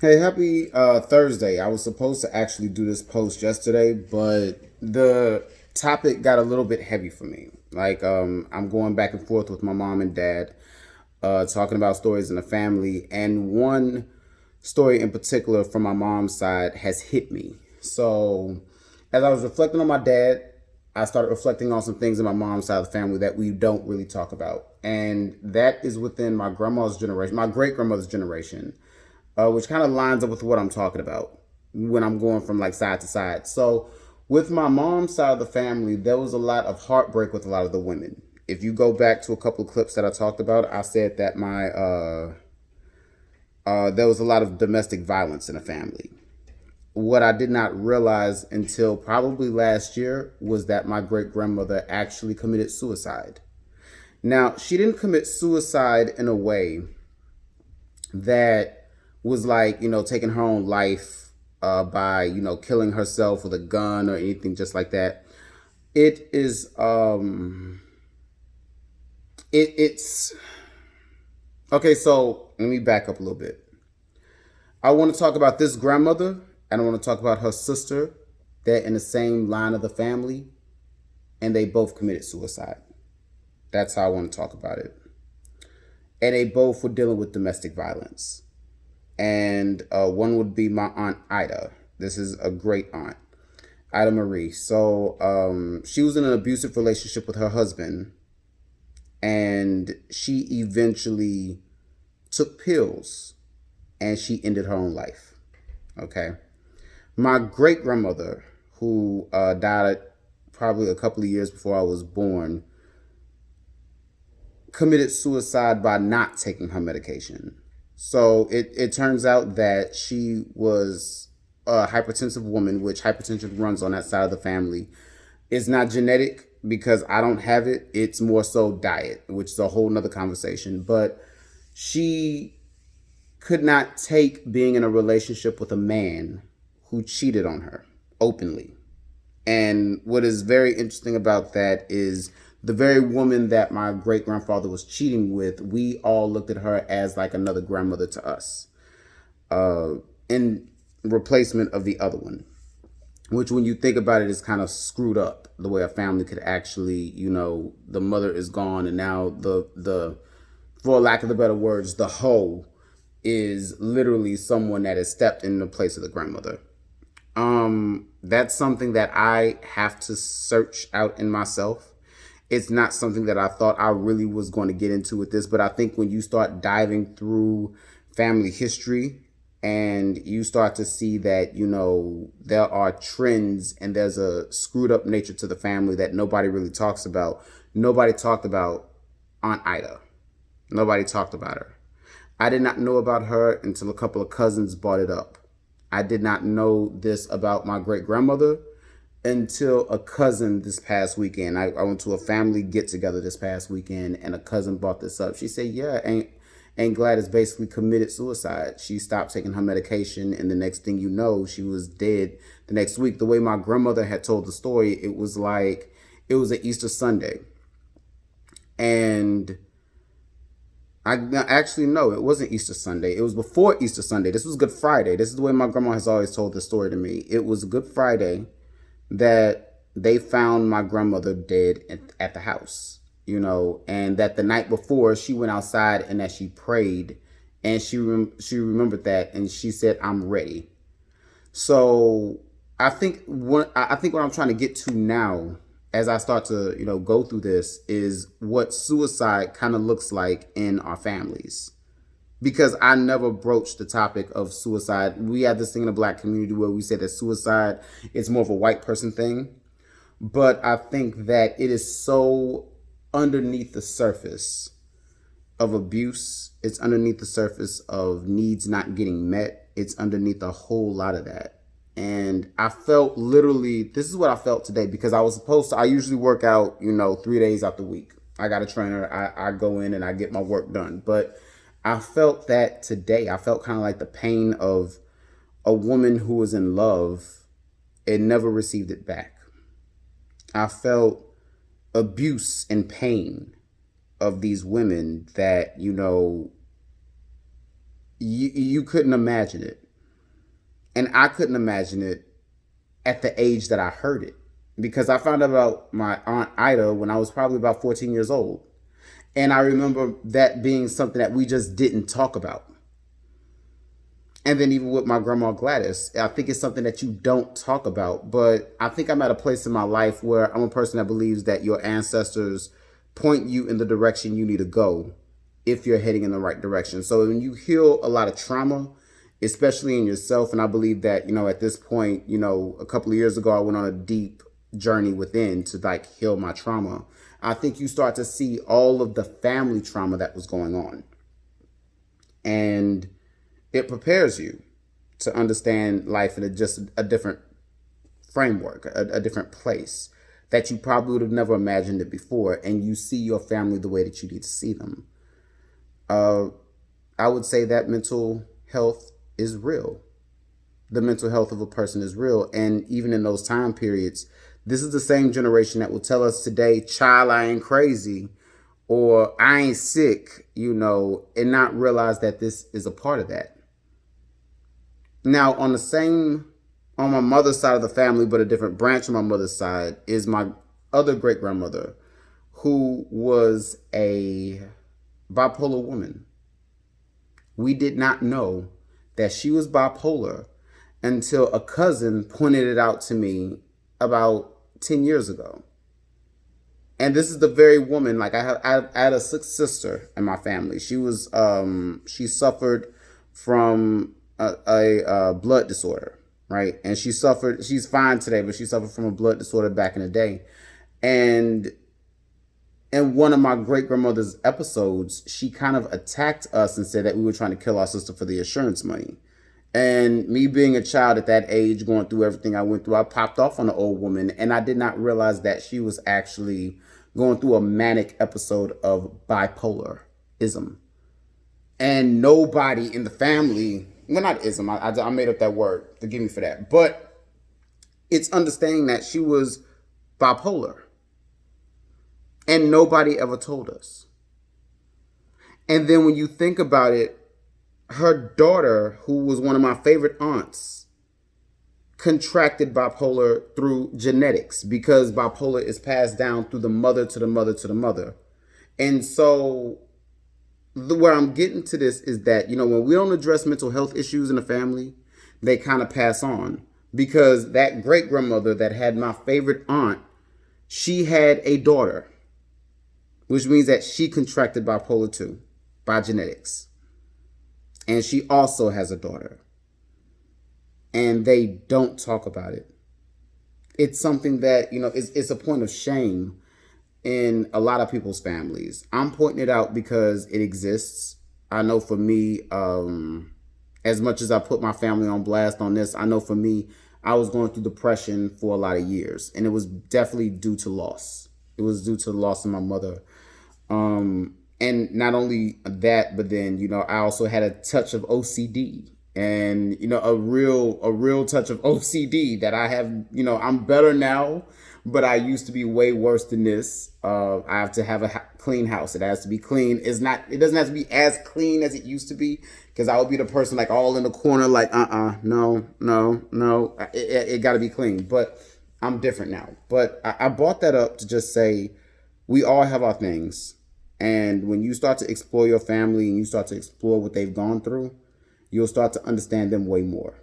Hey, happy Thursday. I was supposed to actually do this post yesterday, but the topic got a little bit heavy for me. I'm going back and forth with my mom and dad, talking about stories in the family, and one story in particular from my mom's side has hit me. So, as I was reflecting on my dad, I started reflecting on some things in my mom's side of the family that we don't really talk about, and that is within my grandma's generation, my great grandmother's generation, which kind of lines up with what I'm talking about when I'm going from like side to side. So, with my mom's side of the family, there was a lot of heartbreak with a lot of the women. If you go back to a couple of clips that I talked about, I said that there was a lot of domestic violence in the family. What I did not realize until probably last year was that my great grandmother actually committed suicide. Now, she didn't commit suicide in a way that was like, taking her own life by, killing herself with a gun or anything just like that. It is, it's, okay, so let me back up a little bit. I want to talk about this grandmother and I want to talk about her sister. They're in the same line of the family and they both committed suicide. That's how I want to talk about it. And they both were dealing with domestic violence. And one would be my aunt Ida. This is a great aunt, Ida Marie. So she was in an abusive relationship with her husband, and she eventually took pills, and she ended her own life. Okay, my great grandmother, who died probably a couple of years before I was born, committed suicide by not taking her medication. So it turns out that she was a hypertensive woman, which hypertension runs on that side of the family. It's not genetic because I don't have it. It's more so diet, which is a whole nother conversation. But she could not take being in a relationship with a man who cheated on her openly. And what is very interesting about that is the very woman that my great grandfather was cheating with, we all looked at her as like another grandmother to us, in replacement of the other one. Which, when you think about it, is kind of screwed up the way a family could actually, the mother is gone, and now the for lack of the better words, the hoe is literally someone that has stepped in the place of the grandmother. That's something that I have to search out in myself. It's not something that I thought I really was going to get into with this, but I think when you start diving through family history and you start to see that, there are trends and there's a screwed up nature to the family that nobody really talks about. Nobody talked about Aunt Ida. Nobody talked about her. I did not know about her until a couple of cousins brought it up. I did not know this about my great grandmother until a cousin this past weekend. I went to a family get together this past weekend and a cousin brought this up. She said, yeah, Aunt Gladys basically committed suicide. She stopped taking her medication and the next thing you know, she was dead the next week. The way my grandmother had told the story, it was like, it was an Easter Sunday. And actually, no, it wasn't Easter Sunday. It was before Easter Sunday. This was Good Friday. This is the way my grandma has always told the story to me. It was Good Friday that they found my grandmother dead at the house, and that the night before she went outside and that she prayed and she remembered that and she said, I'm ready. So I think what I'm trying to get to now as I start to, go through this is what suicide kind of looks like in our families. Because I never broached the topic of suicide. We have this thing in the black community where we say that suicide is more of a white person thing. But I think that it is so underneath the surface of abuse. It's underneath the surface of needs not getting met. It's underneath a whole lot of that. And I felt literally, this is what I felt today because I usually work out, 3 days out the week. I got a trainer. I go in and I get my work done. But I felt that today. I felt kind of like the pain of a woman who was in love and never received it back. I felt abuse and pain of these women that, you couldn't imagine it. And I couldn't imagine it at the age that I heard it, because I found out about my Aunt Ida when I was probably about 14 years old. And I remember that being something that we just didn't talk about. And then even with my grandma Gladys, I think it's something that you don't talk about. But I think I'm at a place in my life where I'm a person that believes that your ancestors point you in the direction you need to go if you're heading in the right direction. So when you heal a lot of trauma, especially in yourself, and I believe that, at this point, a couple of years ago, I went on a deep journey within to like heal my trauma. I think you start to see all of the family trauma that was going on. And it prepares you to understand life in just a different framework, a different place that you probably would have never imagined it before. And you see your family the way that you need to see them. I would say that mental health is real. The mental health of a person is real. And even in those time periods, this is the same generation that will tell us today, child, I ain't crazy, or I ain't sick, and not realize that this is a part of that. Now, on my mother's side of the family, but a different branch of my mother's side, is my other great grandmother, who was a bipolar woman. We did not know that she was bipolar until a cousin pointed it out to me about 10 years ago. And this is the very woman, like I had a sister in my family. She suffered from a blood disorder, right? And she's fine today, but she suffered from a blood disorder back in the day. And in one of my great grandmother's episodes, she kind of attacked us and said that we were trying to kill our sister for the insurance money. And me being a child at that age, going through everything I went through, I popped off on the old woman, and I did not realize that she was actually going through a manic episode of bipolarism. And nobody in the family, well, not ism, I made up that word, forgive me for that, but it's understanding that she was bipolar. And nobody ever told us. And then when you think about it, her daughter, who was one of my favorite aunts, contracted bipolar through genetics, because bipolar is passed down through the mother to the mother to the mother. And so where I'm getting to this is that, when we don't address mental health issues in the family, they kind of pass on. Because that great grandmother that had my favorite aunt, she had a daughter, which means that she contracted bipolar too, by genetics. And she also has a daughter. And they don't talk about it. It's something that, it's a point of shame in a lot of people's families. I'm pointing it out because it exists. I know for me, as much as I put my family on blast on this, I know for me, I was going through depression for a lot of years. And it was definitely due to loss. It was due to the loss of my mother. And not only that, but then, I also had a touch of OCD, and, a real touch of OCD that I have, I'm better now, but I used to be way worse than this. I have to have a clean house. It has to be clean. It doesn't have to be as clean as it used to be, because I would be the person like all in the corner, like, no, it got to be clean. But I'm different now. But I brought that up to just say, we all have our things. And when you start to explore your family and you start to explore what they've gone through, you'll start to understand them way more.